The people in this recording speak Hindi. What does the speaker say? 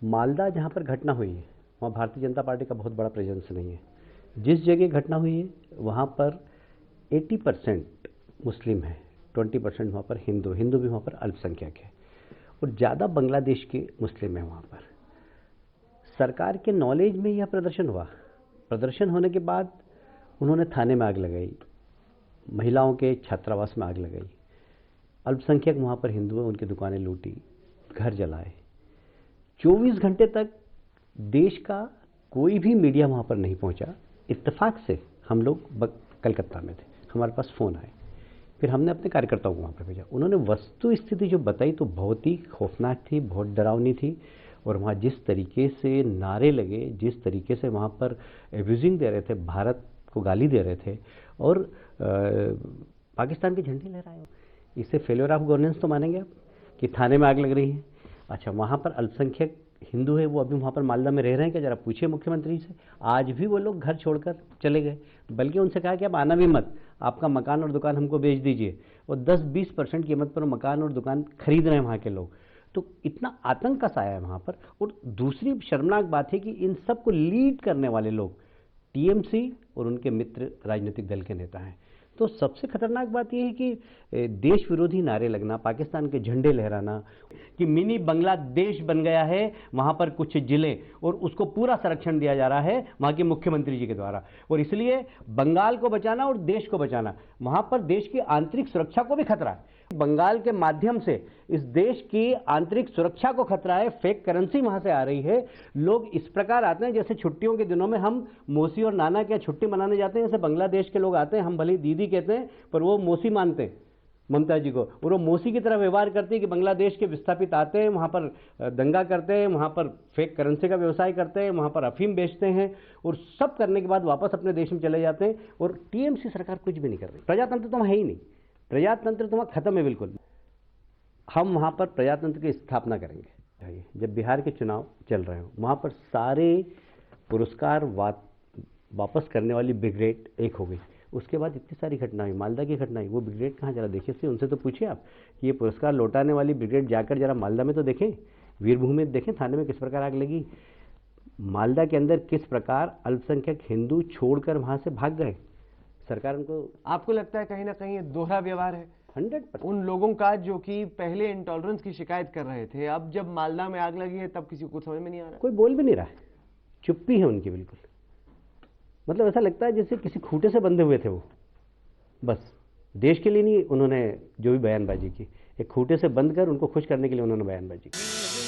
मालदा जहाँ पर घटना हुई है वहाँ भारतीय जनता पार्टी का बहुत बड़ा प्रेजेंस नहीं है। जिस जगह घटना हुई है वहाँ पर 80% मुस्लिम है, 20% वहाँ पर हिंदू भी वहाँ पर अल्पसंख्यक है और ज़्यादा बांग्लादेश के मुस्लिम हैं वहाँ पर। सरकार के नॉलेज में यह प्रदर्शन हुआ। प्रदर्शन होने के बाद उन्होंने थाने में आग लगाई, महिलाओं के छात्रावास में आग लगाई, अल्पसंख्यक वहाँ पर हिंदू हैं उनकी दुकानें लूटी, घर जलाए। 24 घंटे तक देश का कोई भी मीडिया वहाँ पर नहीं पहुँचा। इत्तेफाक से हम लोग कलकत्ता में थे, हमारे पास फ़ोन आए, फिर हमने अपने कार्यकर्ताओं को वहाँ पर भेजा। उन्होंने वस्तु स्थिति जो बताई तो बहुत ही खौफनाक थी, बहुत डरावनी थी। और वहाँ जिस तरीके से नारे लगे, जिस तरीके से वहाँ पर एब्यूजिंग दे रहे थे, भारत को गाली दे रहे थे और पाकिस्तान के झंडे लहराए, इससे फेलियर ऑफ गवर्नेंस तो मानेंगे आप कि थाने में आग लग रही है। अच्छा, वहाँ पर अल्पसंख्यक हिंदू है, वो अभी वहाँ पर मालदा में रह रहे हैं क्या? जरा पूछिए मुख्यमंत्री से। आज भी वो लोग घर छोड़कर चले गए, बल्कि उनसे कहा कि आप आना भी मत, आपका मकान और दुकान हमको बेच दीजिए। और 10-20% कीमत पर मकान और दुकान खरीद रहे हैं वहाँ के लोग। तो इतना आतंक का साया है वहाँ पर। और दूसरी शर्मनाक बात है कि इन सबको लीड करने वाले लोग टीएमसी और उनके मित्र राजनीतिक दल के नेता हैं। तो सबसे खतरनाक बात यह है कि देश विरोधी नारे लगना, पाकिस्तान के झंडे लहराना, कि मिनी बांग्लादेश बन गया है वहाँ पर कुछ जिले और उसको पूरा संरक्षण दिया जा रहा है वहाँ के मुख्यमंत्री जी के द्वारा। और इसलिए बंगाल को बचाना और देश को बचाना, वहाँ पर देश की आंतरिक सुरक्षा को भी खतरा है। बंगाल के माध्यम से इस देश की आंतरिक सुरक्षा को खतरा है। फेक करेंसी वहां से आ रही है। लोग इस प्रकार आते हैं जैसे छुट्टियों के दिनों में हम मौसी और नाना के छुट्टी मनाने जाते हैं, जैसे बांग्लादेश के लोग आते हैं, हम भले दीदी कहते हैं पर वो मौसी मानते हैं ममता जी को, और वो मौसी की तरह व्यवहार करती है कि बांग्लादेश के विस्थापित आते हैं, वहाँ पर दंगा करते हैं, वहाँ पर फेक करेंसी का व्यवसाय करते हैं, वहाँ पर अफीम बेचते हैं और सब करने के बाद वापस अपने देश में चले जाते हैं। और टीएमसी सरकार कुछ भी नहीं कर रही। प्रजातंत्र तो वहाँ है ही नहीं, प्रजातंत्र तो वहाँ खत्म है बिल्कुल। हम वहाँ पर प्रजातंत्र की स्थापना करेंगे। जब बिहार के चुनाव चल रहे हो वहाँ पर सारे पुरस्कार वापस करने वाली ब्रिगेड एक हो गई। उसके बाद इतनी सारी घटना हुई, मालदा की घटना हुई, वो ब्रिगेड कहाँ, जरा देखिए से उनसे तो पूछिए आप कि ये पुरस्कार लौटाने वाली ब्रिगेड जाकर जरा मालदा में तो देखें, वीरभूमि में देखें, थाने में किस प्रकार आग लगी, मालदा के अंदर किस प्रकार अल्पसंख्यक हिंदू छोड़कर वहाँ से भाग गए। सरकार उनको, आपको लगता है कहीं ना कहीं ये दोहरा व्यवहार है 100% उन लोगों का जो कि पहले इंटॉलरेंस की शिकायत कर रहे थे, अब जब मालदा में आग लगी है तब किसी को समझ में नहीं आ रहा? कोई बोल भी नहीं रहा है, चुप्पी है उनकी बिल्कुल। मतलब ऐसा लगता है जैसे किसी खूंटे से बंधे हुए थे वो। बस देश के लिए नहीं उन्होंने जो भी बयानबाजी की, एक खूंटे से बंध कर उनको खुश करने के लिए उन्होंने बयानबाजी की।